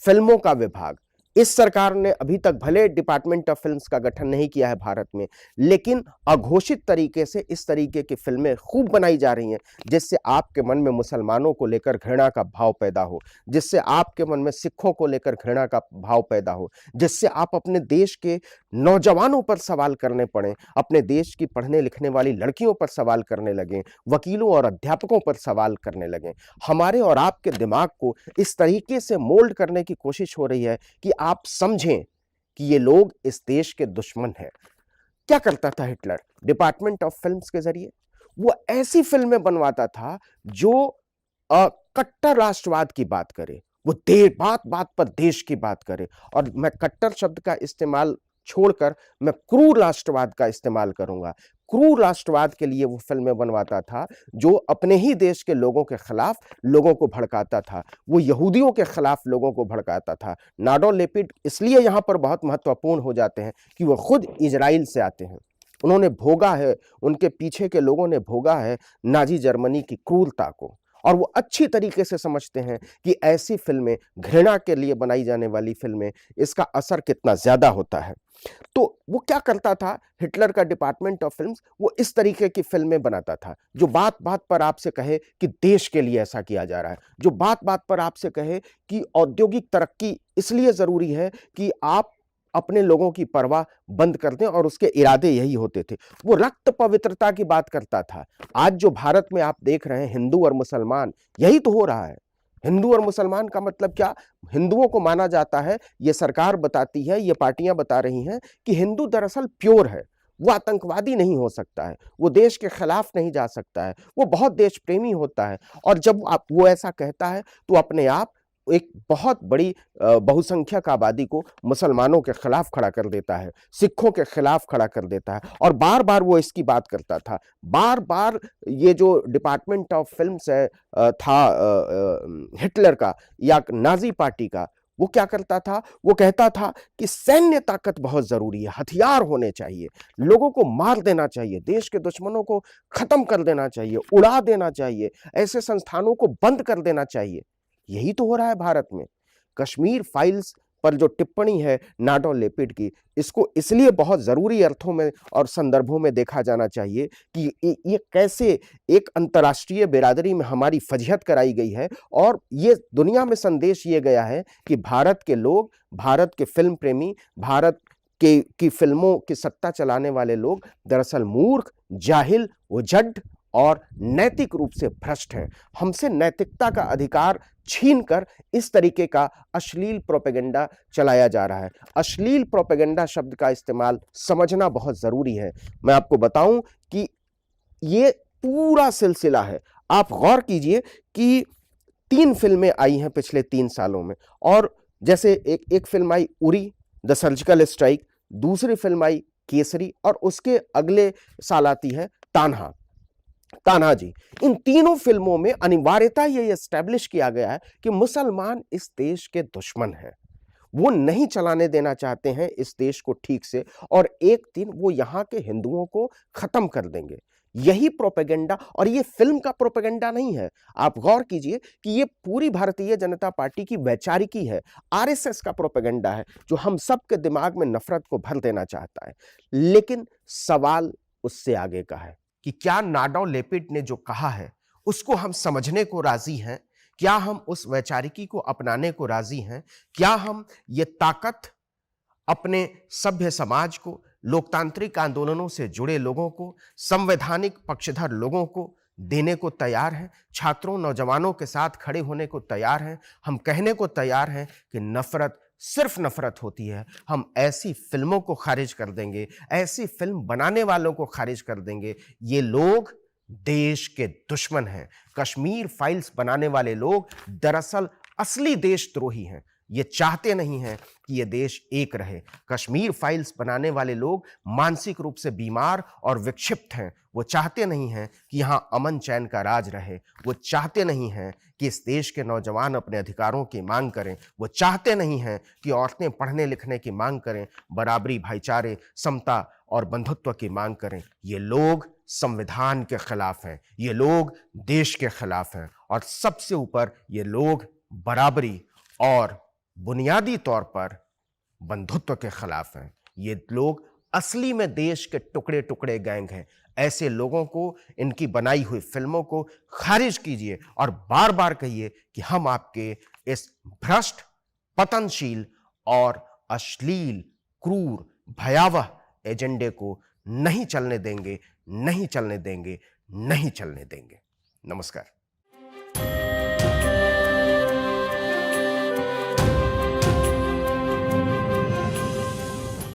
फिल्मों का विभाग, इस सरकार ने अभी तक भले डिपार्टमेंट ऑफ फिल्म्स का गठन नहीं किया है भारत में, लेकिन अघोषित तरीके से इस तरीके की फिल्में खूब बनाई जा रही हैं, जिससे आपके मन में मुसलमानों को लेकर घृणा का भाव पैदा हो, जिससे आपके मन में सिखों को लेकर घृणा का भाव पैदा हो, जिससे आप अपने देश के नौजवानों पर सवाल करने पड़े, अपने देश की पढ़ने लिखने वाली लड़कियों पर सवाल करने लगें, वकीलों और अध्यापकों पर सवाल करने लगें। हमारे और आपके दिमाग को इस तरीके से मोल्ड करने की कोशिश हो रही है कि आप समझें कि ये लोग इस देश के दुश्मन हैं। क्या करता था हिटलर डिपार्टमेंट ऑफ फिल्म्स के जरिए? वो ऐसी फिल्में बनवाता था जो कट्टर राष्ट्रवाद की बात करे, वो बात बात पर देश की बात करे, और मैं कट्टर शब्द का इस्तेमाल छोड़कर मैं क्रूर राष्ट्रवाद का इस्तेमाल करूंगा। क्रूर राष्ट्रवाद के लिए वो फिल्में बनवाता था जो अपने ही देश के लोगों के खिलाफ लोगों को भड़काता था, वो यहूदियों के खिलाफ लोगों को भड़काता था। नाडो लेपिड इसलिए यहां पर बहुत महत्वपूर्ण हो जाते हैं कि वो खुद इजराइल से आते हैं, उन्होंने भोगा है, उनके पीछे के लोगों ने भोगा है नाजी जर्मनी की क्रूरता को, और वो अच्छी तरीके से समझते हैं कि ऐसी फिल्में, घृणा के लिए बनाई जाने वाली फिल्में, इसका असर कितना ज्यादा होता है। तो वो क्या करता था हिटलर का डिपार्टमेंट ऑफ फिल्म्स, वो इस तरीके की फिल्में बनाता था जो बात बात पर आपसे कहे कि देश के लिए ऐसा किया जा रहा है, जो बात बात पर आपसे कहे कि औद्योगिक तरक्की इसलिए जरूरी है कि आप अपने लोगों की परवाह बंद कर दें, और उसके इरादे यही होते थे। वो रक्त पवित्रता की बात करता था। आज जो भारत में आप देख रहे हैं हिंदू और मुसलमान, यही तो हो रहा है। हिंदू और मुसलमान का मतलब क्या? हिंदुओं को माना जाता है, ये सरकार बताती है, ये पार्टियां बता रही हैं कि हिंदू दरअसल प्योर है, वो आतंकवादी नहीं हो सकता है, वो देश के खिलाफ नहीं जा सकता है, वो बहुत देश प्रेमी होता है। और जब आप वो ऐसा कहता है तो अपने आप एक बहुत बड़ी बहुसंख्यक आबादी को मुसलमानों के खिलाफ खड़ा कर देता है, सिखों के खिलाफ खड़ा कर देता है, और बार बार वो इसकी बात करता था। बार बार ये जो डिपार्टमेंट ऑफ फिल्म्स है था हिटलर का या नाजी पार्टी का, वो क्या करता था? वो कहता था कि सैन्य ताकत बहुत जरूरी है, हथियार होने चाहिए, लोगों को मार देना चाहिए, देश के दुश्मनों को खत्म कर देना चाहिए, उड़ा देना चाहिए, ऐसे संस्थानों को बंद कर देना चाहिए। यही तो हो रहा है भारत में। कश्मीर फाइल्स पर जो टिप्पणी है नाडो लेपिड की, इसको इसलिए बहुत जरूरी अर्थों में और संदर्भों में देखा जाना चाहिए कि ये कैसे एक अंतर्राष्ट्रीय बिरादरी में हमारी फजीहत कराई गई है, और ये दुनिया में संदेश ये गया है कि भारत के लोग, भारत के फिल्म प्रेमी, भारत की फिल्मों की सत्ता चलाने वाले लोग दरअसल मूर्ख, जाहिल, उजड़ और नैतिक रूप से भ्रष्ट हैं। हमसे नैतिकता का अधिकार छीनकर इस तरीके का अश्लील प्रोपेगेंडा चलाया जा रहा है। अश्लील प्रोपेगेंडा शब्द का इस्तेमाल समझना बहुत जरूरी है। मैं आपको बताऊं कि ये पूरा सिलसिला है। आप गौर कीजिए कि 3 फिल्में आई हैं पिछले 3 सालों में, और जैसे एक film I Uri the surgical strike, दूसरी फिल्म आई केसरी, और उसके अगले साल आती है तान्हा, तानाजी। इन तीनों फिल्मों में अनिवार्यता ये एस्टेब्लिश किया गया है कि मुसलमान इस देश के दुश्मन हैं, वो नहीं चलाने देना चाहते हैं इस देश को ठीक से, और एक दिन वो यहां के हिंदुओं को खत्म कर देंगे। यही प्रोपेगेंडा, और ये फिल्म का प्रोपेगेंडा नहीं है। आप गौर कीजिए कि ये पूरी भारतीय जनता पार्टी की वैचारिकी है, आरएसएस का प्रोपेगेंडा है, जो हम सबके दिमाग में नफरत को भर देना चाहता है। लेकिन सवाल उससे आगे का है कि क्या नाडो लेपिड ने जो कहा है उसको हम समझने को राजी हैं? क्या हम उस वैचारिकी को अपनाने को राजी हैं? क्या हम ये ताकत अपने सभ्य समाज को, लोकतांत्रिक आंदोलनों से जुड़े लोगों को, संवैधानिक पक्षधर लोगों को देने को तैयार हैं? छात्रों, नौजवानों के साथ खड़े होने को तैयार हैं? हम कहने को तैयार हैं कि नफरत सिर्फ नफरत होती है, हम ऐसी फिल्मों को खारिज कर देंगे, ऐसी फिल्म बनाने वालों को खारिज कर देंगे। ये लोग देश के दुश्मन हैं। कश्मीर फाइल्स बनाने वाले लोग दरअसल असली देशद्रोही हैं। ये चाहते नहीं हैं कि ये देश एक रहे। कश्मीर फाइल्स बनाने वाले लोग मानसिक रूप से बीमार और विक्षिप्त हैं। वो चाहते नहीं हैं कि यहां अमन चैन का राज रहे। वो चाहते नहीं हैं कि इस देश के नौजवान अपने अधिकारों की मांग करें। वो चाहते नहीं हैं कि औरतें पढ़ने लिखने की मांग करें, बराबरी, भाईचारे, समता और बंधुत्व की मांग करें। ये लोग संविधान के खिलाफ हैं, ये लोग देश के खिलाफ हैं, और सबसे ऊपर ये लोग बराबरी और बुनियादी तौर पर बंधुत्व के खिलाफ हैं। ये लोग असली में देश के टुकड़े टुकड़े गैंग हैं। ऐसे लोगों को, इनकी बनाई हुई फिल्मों को खारिज कीजिए और बार बार कहिए कि हम आपके इस भ्रष्ट, पतनशील और अश्लील, क्रूर, भयावह एजेंडे को नहीं चलने देंगे, नहीं चलने देंगे, नहीं चलने देंगे। नमस्कार।